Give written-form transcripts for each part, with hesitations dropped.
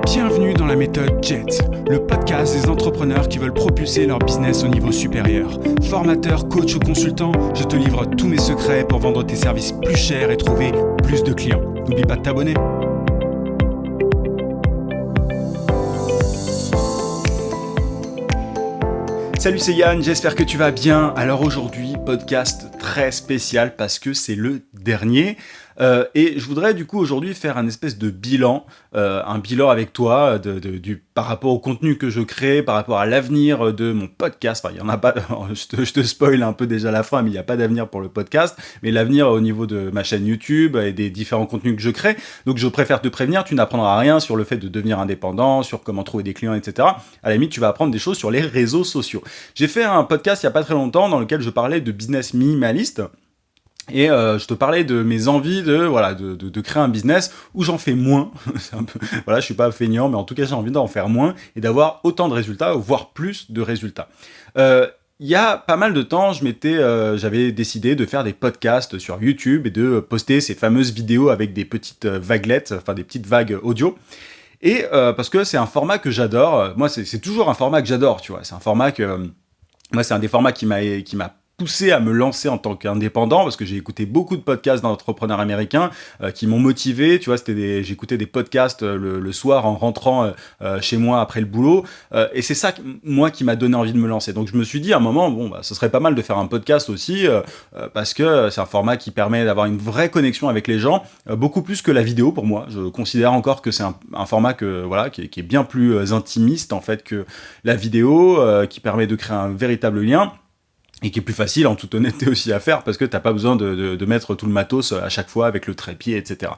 Bienvenue dans la méthode JET, le podcast des entrepreneurs qui veulent propulser leur business au niveau supérieur. Formateur, coach ou consultant, je te livre tous mes secrets pour vendre tes services plus chers et trouver plus de clients. N'oublie pas de t'abonner. Salut, c'est Yann, j'espère que tu vas bien. Alors aujourd'hui, podcast très spécial parce que c'est le dernier. Et je voudrais du coup aujourd'hui faire un espèce de bilan, un bilan avec toi par rapport au contenu que je crée, par rapport à l'avenir de mon podcast. Enfin, il y en a pas, je te spoil un peu déjà la fin, mais il n'y a pas d'avenir pour le podcast, mais l'avenir au niveau de ma chaîne YouTube et des différents contenus que je crée. Donc je préfère te prévenir, tu n'apprendras rien sur le fait de devenir indépendant, sur comment trouver des clients, etc. À la limite, tu vas apprendre des choses sur les réseaux sociaux. J'ai fait un podcast il n'y a pas très longtemps dans lequel je parlais de business minimaliste. Et je te parlais de mes envies de créer un business où j'en fais moins. C'est un peu, je suis pas feignant, mais en tout cas j'ai envie d'en faire moins et d'avoir autant de résultats, voire plus de résultats. Il y a pas mal de temps, j'avais décidé de faire des podcasts sur YouTube et de poster ces fameuses vidéos avec des petites vaguelettes, enfin des petites vagues audio. Et parce que c'est un format que j'adore. Moi, c'est toujours un format que j'adore, tu vois. C'est un format moi, c'est un des formats qui m'a poussé à me lancer en tant qu'indépendant parce que j'ai écouté beaucoup de podcasts d'entrepreneurs américains qui m'ont motivé, tu vois, j'écoutais des podcasts le soir en rentrant chez moi après le boulot et c'est ça moi qui m'a donné envie de me lancer. Donc je me suis dit à un moment ce serait pas mal de faire un podcast aussi parce que c'est un format qui permet d'avoir une vraie connexion avec les gens, beaucoup plus que la vidéo pour moi. Je considère encore que c'est un format qui est bien plus intimiste en fait que la vidéo, qui permet de créer un véritable lien. Et qui est plus facile en toute honnêteté aussi à faire parce que t'as pas besoin de mettre tout le matos à chaque fois avec le trépied, etc.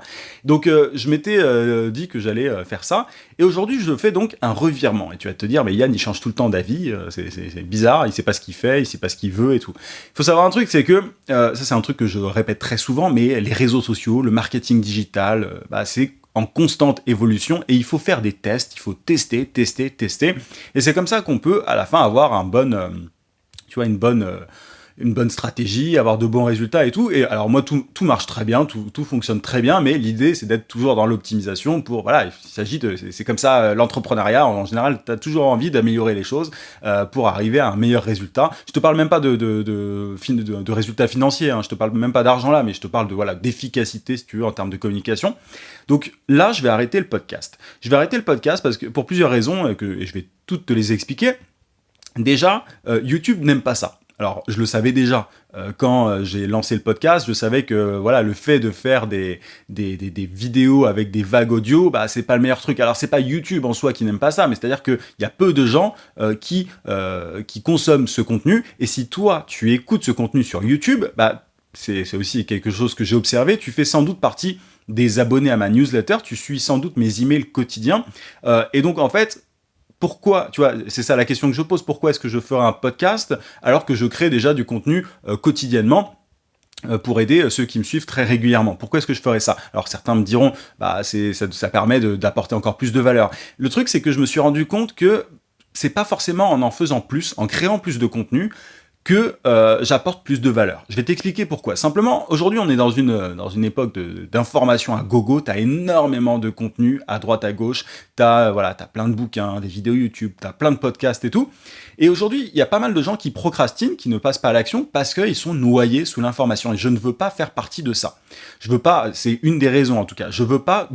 Donc je m'étais dit que j'allais faire ça et aujourd'hui je fais donc un revirement et tu vas te dire mais Yann il change tout le temps d'avis, c'est bizarre, il sait pas ce qu'il fait, il sait pas ce qu'il veut et tout. Il faut savoir un truc, c'est que ça c'est un truc que je répète très souvent, mais les réseaux sociaux, le marketing digital, c'est en constante évolution et il faut faire des tests, il faut tester et c'est comme ça qu'on peut à la fin avoir une bonne stratégie, avoir de bons résultats et tout. Et alors moi, tout marche très bien, tout fonctionne très bien, mais l'idée, c'est d'être toujours dans l'optimisation c'est comme ça, l'entrepreneuriat, en général, tu as toujours envie d'améliorer les choses pour arriver à un meilleur résultat. Je te parle même pas de résultats financiers, hein, je te parle même pas d'argent là, mais je te parle d'efficacité, si tu veux, en termes de communication. Donc là, je vais arrêter le podcast. Je vais arrêter le podcast parce que, pour plusieurs raisons, et je vais toutes te les expliquer. Déjà, YouTube n'aime pas ça. Alors, je le savais déjà quand j'ai lancé le podcast. Je savais que le fait de faire des vidéos avec des vagues audio, c'est pas le meilleur truc. Alors, c'est pas YouTube en soi qui n'aime pas ça, mais c'est-à-dire qu'il y a peu de gens qui consomment ce contenu. Et si toi, tu écoutes ce contenu sur YouTube, c'est aussi quelque chose que j'ai observé. Tu fais sans doute partie des abonnés à ma newsletter. Tu suis sans doute mes emails quotidiens. Et donc, en fait, pourquoi, tu vois, c'est ça la question que je pose, pourquoi est-ce que je ferais un podcast alors que je crée déjà du contenu quotidiennement pour aider ceux qui me suivent très régulièrement? Pourquoi est-ce que je ferais ça? Alors certains me diront, ça permet d'apporter encore plus de valeur. Le truc, c'est que je me suis rendu compte que c'est pas forcément en faisant plus, en créant plus de contenu, que j'apporte plus de valeur. Je vais t'expliquer pourquoi. Simplement, aujourd'hui, on est dans une époque d'information à gogo. T'as énormément de contenu à droite à gauche. T'as plein de bouquins, des vidéos YouTube, t'as plein de podcasts et tout. Et aujourd'hui, il y a pas mal de gens qui procrastinent, qui ne passent pas à l'action parce qu'ils sont noyés sous l'information. Et je ne veux pas faire partie de ça. C'est une des raisons en tout cas. Je veux pas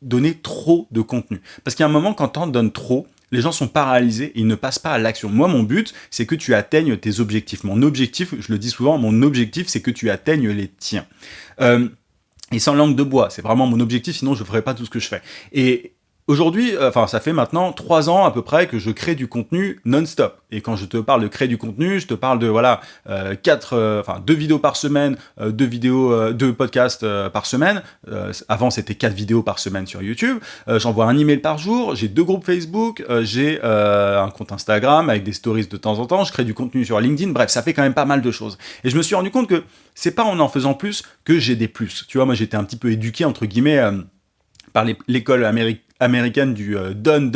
donner trop de contenu. Parce qu'il y a un moment, quand t'en donnes trop, les gens sont paralysés et ils ne passent pas à l'action. Moi, mon but, c'est que tu atteignes tes objectifs. Mon objectif, je le dis souvent, c'est que tu atteignes les tiens. Et sans langue de bois, c'est vraiment mon objectif, sinon je ne ferais pas tout ce que je fais. Et aujourd'hui, ça fait maintenant 3 ans à peu près que je crée du contenu non-stop. Et quand je te parle de créer du contenu, je te parle de 2 vidéos par semaine, 2 podcasts par semaine. Avant, c'était 4 vidéos par semaine sur YouTube. J'envoie un email par jour. J'ai 2 groupes Facebook. J'ai un compte Instagram avec des stories de temps en temps. Je crée du contenu sur LinkedIn. Bref, ça fait quand même pas mal de choses. Et je me suis rendu compte que c'est pas en faisant plus que j'ai des plus. Tu vois, moi, j'étais un petit peu éduqué, entre guillemets, par l'école américaine du donne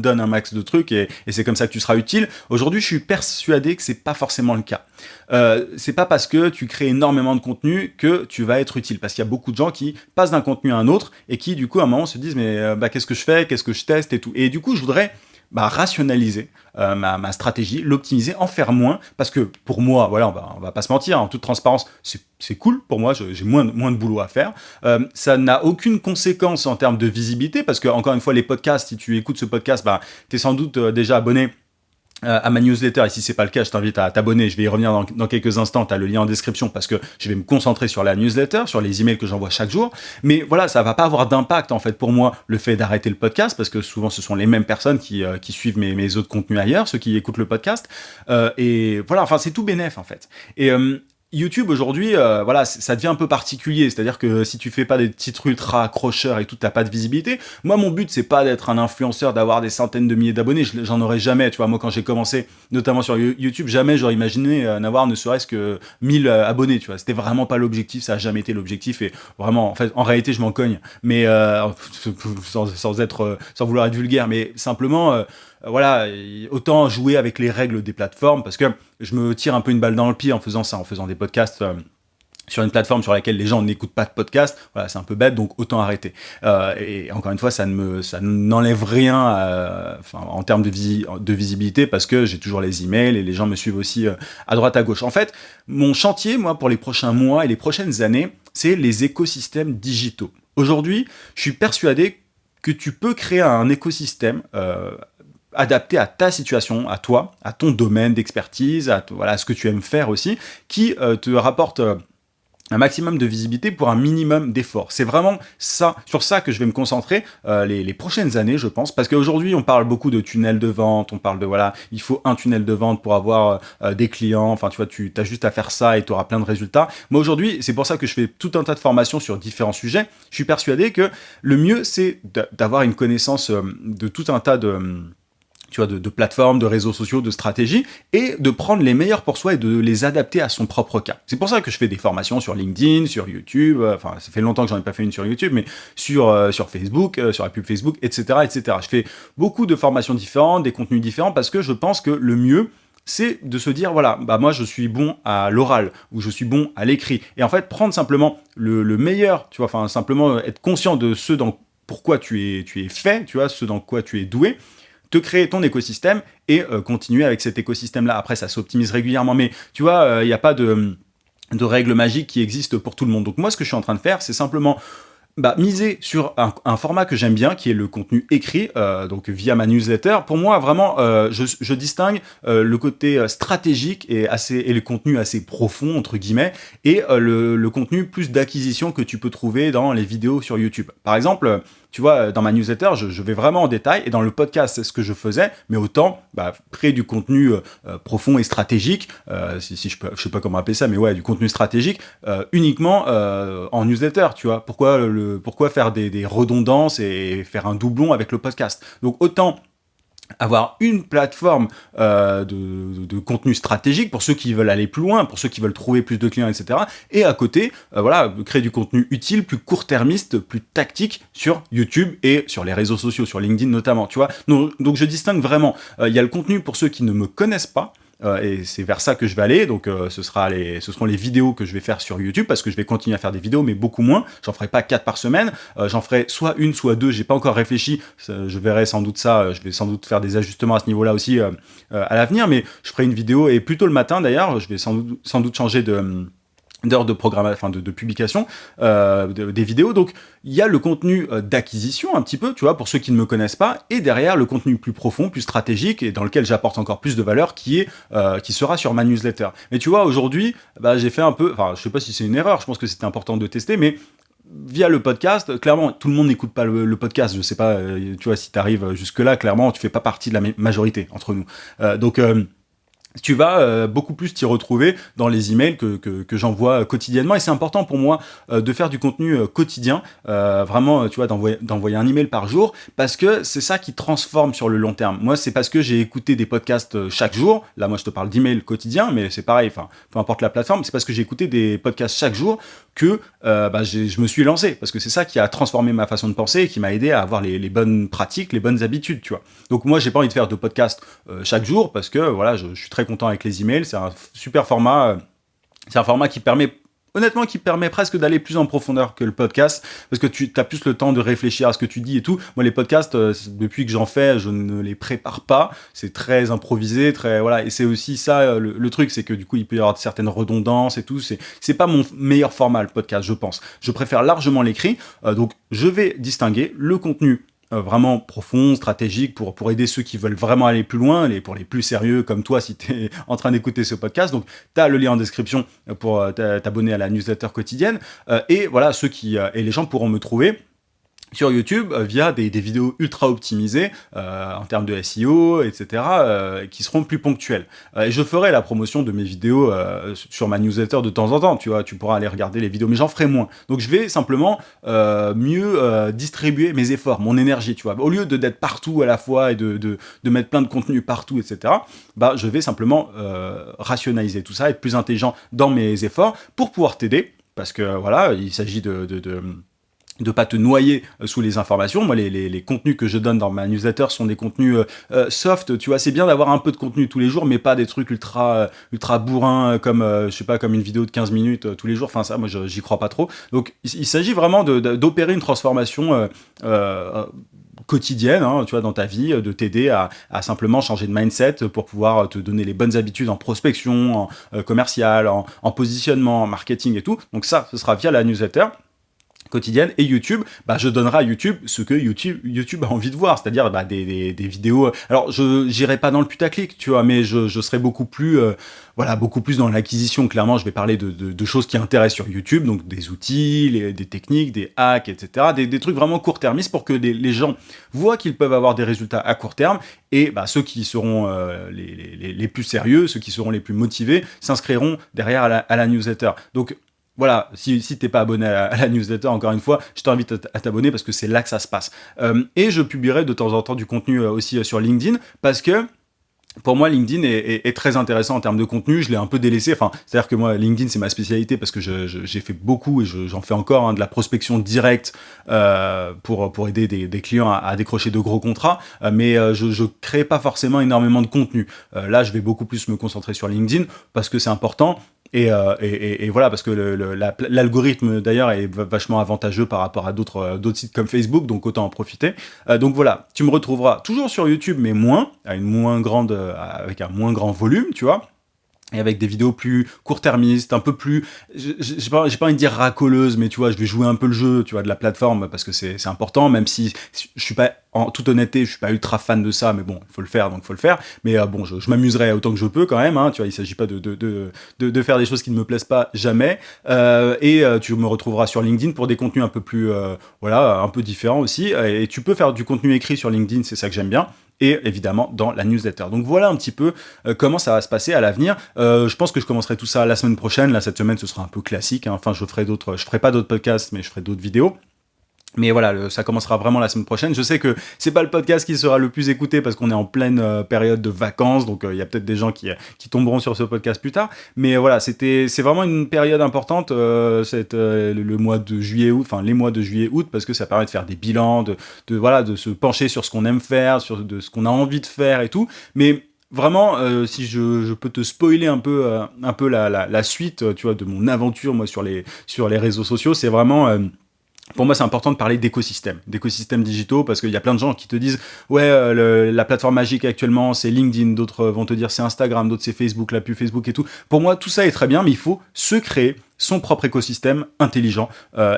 un max de trucs et c'est comme ça que tu seras utile. Aujourd'hui, je suis persuadé que c'est pas forcément le cas. C'est pas parce que tu crées énormément de contenu que tu vas être utile, parce qu'il y a beaucoup de gens qui passent d'un contenu à un autre et qui du coup à un moment se disent mais qu'est-ce que je fais, qu'est-ce que je teste et tout. Et du coup, je voudrais rationaliser ma stratégie, l'optimiser, en faire moins, parce que pour moi, voilà, on va pas se mentir, en toute transparence, c'est cool pour moi, j'ai moins de boulot à faire. Ça n'a aucune conséquence en termes de visibilité, parce que encore une fois, les podcasts, si tu écoutes ce podcast, t'es sans doute déjà abonné à ma newsletter, et si c'est pas le cas, je t'invite à t'abonner. Je vais y revenir dans quelques instants. Tu as le lien en description parce que je vais me concentrer sur la newsletter, sur les emails que j'envoie chaque jour. Mais voilà, ça va pas avoir d'impact en fait pour moi le fait d'arrêter le podcast, parce que souvent ce sont les mêmes personnes qui suivent mes autres contenus ailleurs, ceux qui écoutent le podcast. Et voilà, enfin c'est tout bénef en fait. Et YouTube aujourd'hui, voilà, ça devient un peu particulier, c'est-à-dire que si tu fais pas des petits trucs ultra accrocheurs et tout, t'as pas de visibilité. Moi, mon but, c'est pas d'être un influenceur, d'avoir des centaines de milliers d'abonnés, j'en aurais jamais, tu vois. Moi, quand j'ai commencé, notamment sur YouTube, jamais j'aurais imaginé n'avoir ne serait-ce que 1000 abonnés, tu vois. C'était vraiment pas l'objectif, ça a jamais été l'objectif, et vraiment, en fait, en réalité, je m'en cogne, mais sans vouloir être vulgaire, mais simplement. Voilà, autant jouer avec les règles des plateformes, parce que je me tire un peu une balle dans le pied en faisant ça, en faisant des podcasts sur une plateforme sur laquelle les gens n'écoutent pas de podcast. Voilà, c'est un peu bête, donc autant arrêter. Et encore une fois, ça n'enlève rien en termes de visibilité, parce que j'ai toujours les emails et les gens me suivent aussi à droite à gauche. En fait, mon chantier, moi, pour les prochains mois et les prochaines années, c'est les écosystèmes digitaux. Aujourd'hui, je suis persuadé que tu peux créer un écosystème adapté à ta situation, à toi, à ton domaine d'expertise, à ce que tu aimes faire aussi, qui te rapporte un maximum de visibilité pour un minimum d'effort. C'est vraiment ça, sur ça que je vais me concentrer les prochaines années, je pense, parce qu'aujourd'hui, on parle beaucoup de tunnels de vente, on parle de, voilà, il faut un tunnel de vente pour avoir des clients, enfin, tu vois, tu as juste à faire ça et tu auras plein de résultats. Moi, aujourd'hui, c'est pour ça que je fais tout un tas de formations sur différents sujets. Je suis persuadé que le mieux, c'est d'avoir une connaissance de tout un tas de plateformes, de réseaux sociaux, de stratégies, et de prendre les meilleurs pour soi et de les adapter à son propre cas. C'est pour ça que je fais des formations sur LinkedIn, sur YouTube, enfin, ça fait longtemps que j'en ai pas fait une sur YouTube, mais sur Facebook, sur la pub Facebook, etc., etc. Je fais beaucoup de formations différentes, des contenus différents, parce que je pense que le mieux, c'est de se dire, voilà, moi je suis bon à l'oral, ou je suis bon à l'écrit, et en fait, prendre simplement le meilleur, tu vois, enfin, simplement être conscient de ce pourquoi tu es fait, tu vois, ce dans quoi tu es doué, te créer ton écosystème et continuer avec cet écosystème-là. Après, ça s'optimise régulièrement, mais tu vois, il n'y a pas de règles magiques qui existent pour tout le monde. Donc moi, ce que je suis en train de faire, c'est simplement miser sur un format que j'aime bien, qui est le contenu écrit, donc via ma newsletter. Pour moi, vraiment, je distingue le côté stratégique et le contenu assez profond, entre guillemets, et le contenu plus d'acquisition que tu peux trouver dans les vidéos sur YouTube. Par exemple, tu vois, dans ma newsletter, je vais vraiment en détail, et dans le podcast, c'est ce que je faisais, mais autant créer du contenu profond et stratégique, si je sais pas comment appeler ça, mais ouais, du contenu stratégique, uniquement en newsletter, tu vois. Pourquoi faire des redondances et faire un doublon avec le podcast? Donc autant avoir une plateforme de contenu stratégique pour ceux qui veulent aller plus loin, pour ceux qui veulent trouver plus de clients, etc. Et à côté, créer du contenu utile, plus court-termiste, plus tactique sur YouTube et sur les réseaux sociaux, sur LinkedIn notamment, tu vois. Donc je distingue vraiment. Il y a le contenu pour ceux qui ne me connaissent pas, et c'est vers ça que je vais aller. Donc ce seront les vidéos que je vais faire sur YouTube, parce que je vais continuer à faire des vidéos, mais beaucoup moins. J'en ferai pas 4 par semaine, j'en ferai soit une, soit deux, j'ai pas encore réfléchi, je verrai sans doute ça, je vais sans doute faire des ajustements à ce niveau-là aussi à l'avenir, mais je ferai une vidéo, et plutôt le matin d'ailleurs, je vais sans doute changer d'heures de programme, enfin de publication des vidéos. Donc il y a le contenu d'acquisition un petit peu, tu vois, pour ceux qui ne me connaissent pas, et derrière le contenu plus profond, plus stratégique, et dans lequel j'apporte encore plus de valeur, qui sera sur ma newsletter. Mais tu vois, aujourd'hui, j'ai fait un peu, enfin je sais pas si c'est une erreur, je pense que c'était important de tester, mais via le podcast, clairement, tout le monde n'écoute pas le podcast. Je sais pas, tu vois, si tu arrives jusque-là, clairement, tu fais pas partie de la majorité entre nous. Donc tu vas beaucoup plus t'y retrouver dans les emails que j'envoie quotidiennement. Et c'est important pour moi de faire du contenu quotidien, vraiment, tu vois, d'envoyer un email par jour, parce que c'est ça qui transforme sur le long terme. Moi, c'est parce que j'ai écouté des podcasts chaque jour. Là, moi, je te parle d'email quotidien, mais c'est pareil, enfin, peu importe la plateforme, c'est parce que j'ai écouté des podcasts chaque jour que je me suis lancé, parce que c'est ça qui a transformé ma façon de penser et qui m'a aidé à avoir les bonnes pratiques, les bonnes habitudes, tu vois. Donc moi, j'ai pas envie de faire de podcast chaque jour, parce que voilà, je suis très content avec les emails, c'est un super format, c'est un format qui permet, honnêtement, qui permet presque d'aller plus en profondeur que le podcast, parce que tu as plus le temps de réfléchir à ce que tu dis et tout. Moi, les podcasts, depuis que j'en fais, je ne les prépare pas, c'est très improvisé, très, voilà, et c'est aussi ça, le truc, c'est que du coup, il peut y avoir certaines redondances et tout, c'est pas mon meilleur format, le podcast, je pense. Je préfère largement l'écrit, donc je vais distinguer le contenu vraiment profond, stratégique, pour aider ceux qui veulent vraiment aller plus loin, pour les plus sérieux comme toi si tu es en train d'écouter ce podcast. Donc tu as le lien en description pour t'abonner à la newsletter quotidienne. Et voilà, et les gens pourront me trouver sur YouTube via des vidéos ultra optimisées en termes de SEO, etc., qui seront plus ponctuelles. Et je ferai la promotion de mes vidéos sur ma newsletter de temps en temps, tu vois, tu pourras aller regarder les vidéos, mais j'en ferai moins. Donc je vais simplement mieux distribuer mes efforts, mon énergie, tu vois. Au lieu d'être partout à la fois et de mettre plein de contenu partout, etc., je vais simplement rationaliser tout ça, être plus intelligent dans mes efforts pour pouvoir t'aider, parce que voilà, il s'agit de pas te noyer sous les informations. Moi, les contenus que je donne dans ma newsletter sont des contenus soft, tu vois. C'est bien d'avoir un peu de contenu tous les jours, mais pas des trucs ultra bourrins comme, je sais pas, comme une vidéo de 15 minutes tous les jours. Enfin, ça, moi, j'y crois pas trop. Donc, il s'agit vraiment d'opérer une transformation quotidienne, hein, tu vois, dans ta vie, de t'aider à simplement changer de mindset pour pouvoir te donner les bonnes habitudes en prospection, en commercial, en positionnement, en marketing et tout. Donc ça, ce sera via la newsletter quotidienne. Et YouTube, je donnerai à YouTube ce que YouTube a envie de voir, c'est-à-dire des vidéos. Alors je j'irai pas dans le putaclic, tu vois, mais je serai beaucoup plus beaucoup plus dans l'acquisition. Clairement, je vais parler de choses qui intéressent sur YouTube, donc des outils, des techniques, des hacks, etc., des trucs vraiment court-termistes pour que les gens voient qu'ils peuvent avoir des résultats à court terme. Et ceux qui seront les plus sérieux, ceux qui seront les plus motivés, s'inscriront derrière à la newsletter. Donc voilà, si t'es pas abonné à la newsletter, encore une fois, je t'invite à t'abonner parce que c'est là que ça se passe. Et je publierai de temps en temps du contenu aussi sur LinkedIn, parce que pour moi, LinkedIn est très intéressant en termes de contenu. Je l'ai un peu délaissé. Enfin, c'est-à-dire que moi, LinkedIn, c'est ma spécialité parce que j'ai fait beaucoup et j'en fais encore de la prospection directe pour aider des clients à décrocher de gros contrats. Mais je crée pas forcément énormément de contenu. Là, je vais beaucoup plus me concentrer sur LinkedIn parce que c'est important. Et voilà, parce que l'algorithme d'ailleurs est vachement avantageux par rapport à d'autres sites comme Facebook, donc autant en profiter. Donc voilà, tu me retrouveras toujours sur YouTube, mais avec un moins grand volume, tu vois. Et avec des vidéos plus court-termistes, un peu plus, j'ai pas envie de dire racoleuses, mais tu vois, je vais jouer un peu le jeu, tu vois, de la plateforme, parce que c'est important, même si je suis pas, en toute honnêteté, je suis pas ultra fan de ça, mais bon, il faut le faire, donc il faut le faire. Mais bon, je m'amuserai autant que je peux quand même, hein, tu vois, il s'agit pas de faire des choses qui ne me plaisent pas jamais. Tu me retrouveras sur LinkedIn pour des contenus un peu plus, un peu différents aussi. Et tu peux faire du contenu écrit sur LinkedIn, c'est ça que j'aime bien. Et évidemment dans la newsletter. Donc voilà un petit peu comment ça va se passer à l'avenir. Je pense que je commencerai tout ça la semaine prochaine. Là, cette semaine, ce sera un peu classique, hein. Enfin, je ferai pas d'autres podcasts, mais je ferai d'autres vidéos. Mais voilà, ça commencera vraiment la semaine prochaine. Je sais que c'est pas le podcast qui sera le plus écouté parce qu'on est en pleine période de vacances, donc il y a peut-être des gens qui tomberont sur ce podcast plus tard. Mais voilà, c'est vraiment une période importante, le mois de juillet-août, enfin les mois de juillet-août, parce que ça permet de faire des bilans, de se pencher sur ce qu'on aime faire, de ce qu'on a envie de faire et tout. Mais vraiment, si je peux te spoiler un peu la suite, tu vois, de mon aventure moi sur les réseaux sociaux, c'est vraiment pour moi, c'est important de parler d'écosystèmes digitaux, parce qu'il y a plein de gens qui te disent ouais, la plateforme magique actuellement c'est LinkedIn, d'autres vont te dire c'est Instagram, d'autres c'est Facebook, la pub Facebook et tout. Pour moi, tout ça est très bien, mais il faut se créer son propre écosystème intelligent,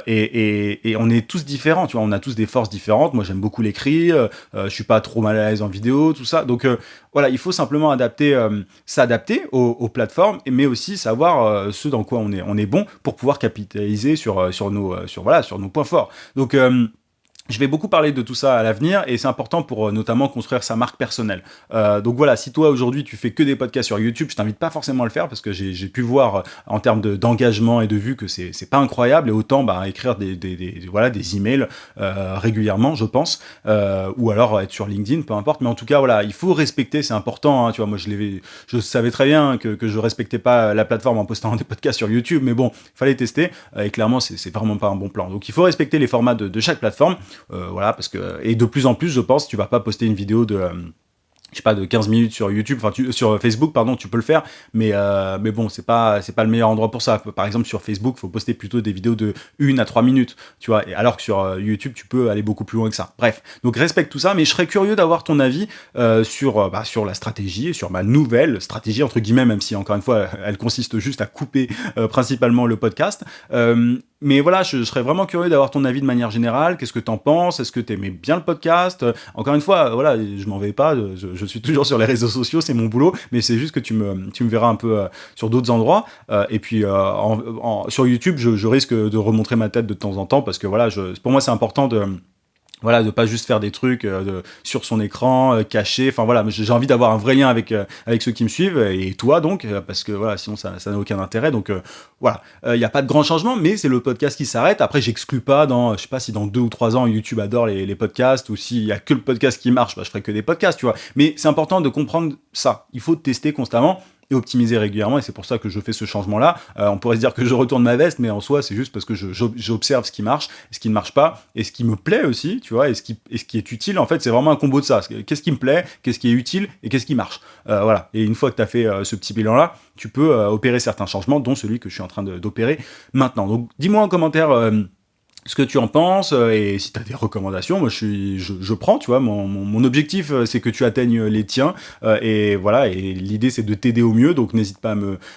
et on est tous différents, tu vois, on a tous des forces différentes. Moi, j'aime beaucoup l'écrit, je suis pas trop mal à l'aise en vidéo, tout ça. Donc voilà, il faut simplement s'adapter aux plateformes, mais aussi savoir ce dans quoi on est bon pour pouvoir capitaliser sur nos points forts. Donc Je vais beaucoup parler de tout ça à l'avenir et c'est important pour notamment construire sa marque personnelle. Donc voilà, si toi aujourd'hui tu fais que des podcasts sur YouTube, je t'invite pas forcément à le faire parce que j'ai pu voir en termes d'engagement et de vues que c'est pas incroyable et autant écrire des emails régulièrement, je pense, ou alors être sur LinkedIn, peu importe. Mais en tout cas voilà, il faut respecter, c'est important. Hein, tu vois, moi je savais très bien que je respectais pas la plateforme en postant des podcasts sur YouTube, mais bon, il fallait tester et clairement c'est vraiment pas un bon plan. Donc il faut respecter les formats de chaque plateforme. Voilà, parce que et de plus en plus, je pense, tu vas pas poster une vidéo de je sais pas, de 15 minutes sur YouTube, sur Facebook, pardon, tu peux le faire, mais bon, c'est pas le meilleur endroit pour ça. Par exemple, sur Facebook, faut poster plutôt des vidéos de 1 à 3 minutes, tu vois, et alors que sur YouTube, tu peux aller beaucoup plus loin que ça. Bref, donc respecte tout ça, mais je serais curieux d'avoir ton avis sur la stratégie, sur ma nouvelle stratégie, entre guillemets, même si, encore une fois, elle consiste juste à couper principalement le podcast. Mais voilà, je serais vraiment curieux d'avoir ton avis de manière générale. Qu'est-ce que t'en penses? Est-ce que t'aimais bien le podcast? Encore une fois, voilà, je m'en vais pas. Je suis toujours sur les réseaux sociaux, c'est mon boulot, mais c'est juste que tu me verras un peu sur d'autres endroits. Et puis sur YouTube, je risque de remontrer ma tête de temps en temps parce que voilà, pour moi c'est important de pas juste faire des trucs sur son écran caché. Enfin voilà, j'ai envie d'avoir un vrai lien avec ceux qui me suivent et toi donc parce que voilà, sinon ça n'a aucun intérêt. Donc voilà, il y a pas de grand changement, mais c'est le podcast qui s'arrête. Après, j'exclus pas je sais pas si dans 2 ou 3 ans YouTube adore les podcasts ou s'il y a que le podcast qui marche, je ferai que des podcasts, tu vois. Mais c'est important de comprendre ça. Il faut tester constamment et optimiser régulièrement, et c'est pour ça que je fais ce changement-là. On pourrait se dire que je retourne ma veste, mais en soi, c'est juste parce que j'observe ce qui marche, ce qui ne marche pas, et ce qui me plaît aussi, tu vois, et ce qui est utile. En fait, c'est vraiment un combo de ça. Qu'est-ce qui me plaît, qu'est-ce qui est utile, et qu'est-ce qui marche. Voilà. Et une fois que tu as fait ce petit bilan-là, tu peux opérer certains changements, dont celui que je suis en train d'opérer maintenant. Donc, dis-moi en commentaire ce que tu en penses et si tu as des recommandations. Moi je prends, tu vois, mon objectif c'est que tu atteignes les tiens et voilà, et l'idée c'est de t'aider au mieux, donc n'hésite pas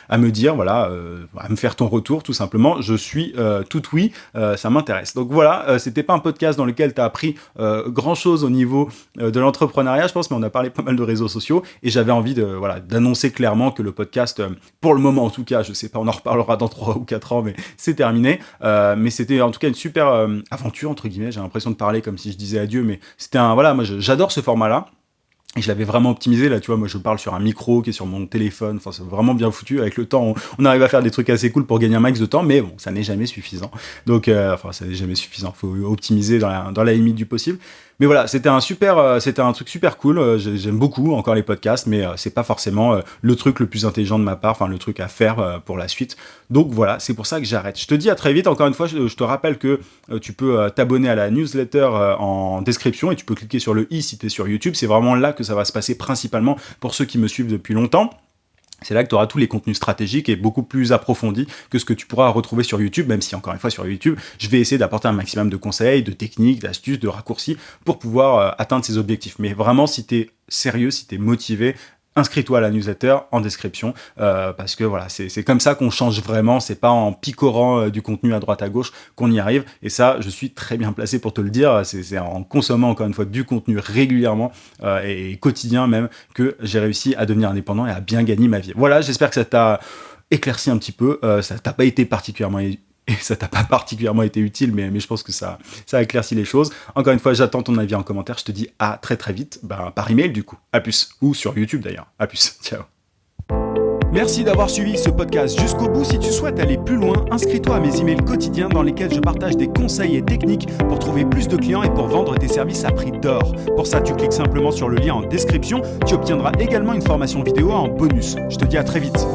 à me dire, voilà, à me faire ton retour tout simplement. Je suis tout oui, ça m'intéresse. Donc voilà, c'était pas un podcast dans lequel tu as appris grand chose au niveau de l'entrepreneuriat, je pense, mais on a parlé pas mal de réseaux sociaux et j'avais envie d'annoncer clairement que le podcast, pour le moment en tout cas, je sais pas, on en reparlera dans 3 ou 4 ans, mais c'est terminé. Mais c'était en tout cas une super aventure entre guillemets. J'ai l'impression de parler comme si je disais adieu, mais c'était voilà, moi j'adore ce format-là. Et je l'avais vraiment optimisé, là, tu vois, moi je parle sur un micro qui est sur mon téléphone, enfin c'est vraiment bien foutu, avec le temps on arrive à faire des trucs assez cool pour gagner un max de temps, mais bon, ça n'est jamais suffisant, donc ça n'est jamais suffisant, faut optimiser dans la limite du possible. Mais voilà, c'était un truc super cool, j'aime beaucoup encore les podcasts, mais c'est pas forcément le truc le plus intelligent de ma part, enfin le truc à faire pour la suite, donc voilà, c'est pour ça que j'arrête. Je te dis à très vite, encore une fois, je te rappelle que tu peux t'abonner à la newsletter en description, et tu peux cliquer sur le i si t'es sur YouTube, c'est vraiment là que ça va se passer principalement pour ceux qui me suivent depuis longtemps. C'est là que tu auras tous les contenus stratégiques et beaucoup plus approfondis que ce que tu pourras retrouver sur YouTube, même si encore une fois sur YouTube, je vais essayer d'apporter un maximum de conseils, de techniques, d'astuces, de raccourcis pour pouvoir atteindre ces objectifs. Mais vraiment, si tu es sérieux, si tu es motivé, inscris-toi à la newsletter en description parce que voilà, c'est comme ça qu'on change vraiment, c'est pas en picorant du contenu à droite à gauche qu'on y arrive, et ça je suis très bien placé pour te le dire, c'est en consommant encore une fois du contenu régulièrement et quotidien même que j'ai réussi à devenir indépendant et à bien gagner ma vie. Voilà, j'espère que ça t'a éclairci un petit peu, ça t'a pas été particulièrement et ça t'a pas particulièrement été utile, mais je pense que ça a éclairci les choses. Encore une fois, j'attends ton avis en commentaire. Je te dis à très très vite, par email du coup. À plus. Ou sur YouTube d'ailleurs. À plus. Ciao. Merci d'avoir suivi ce podcast jusqu'au bout. Si tu souhaites aller plus loin, inscris-toi à mes emails quotidiens dans lesquels je partage des conseils et techniques pour trouver plus de clients et pour vendre tes services à prix d'or. Pour ça, tu cliques simplement sur le lien en description. Tu obtiendras également une formation vidéo en bonus. Je te dis à très vite.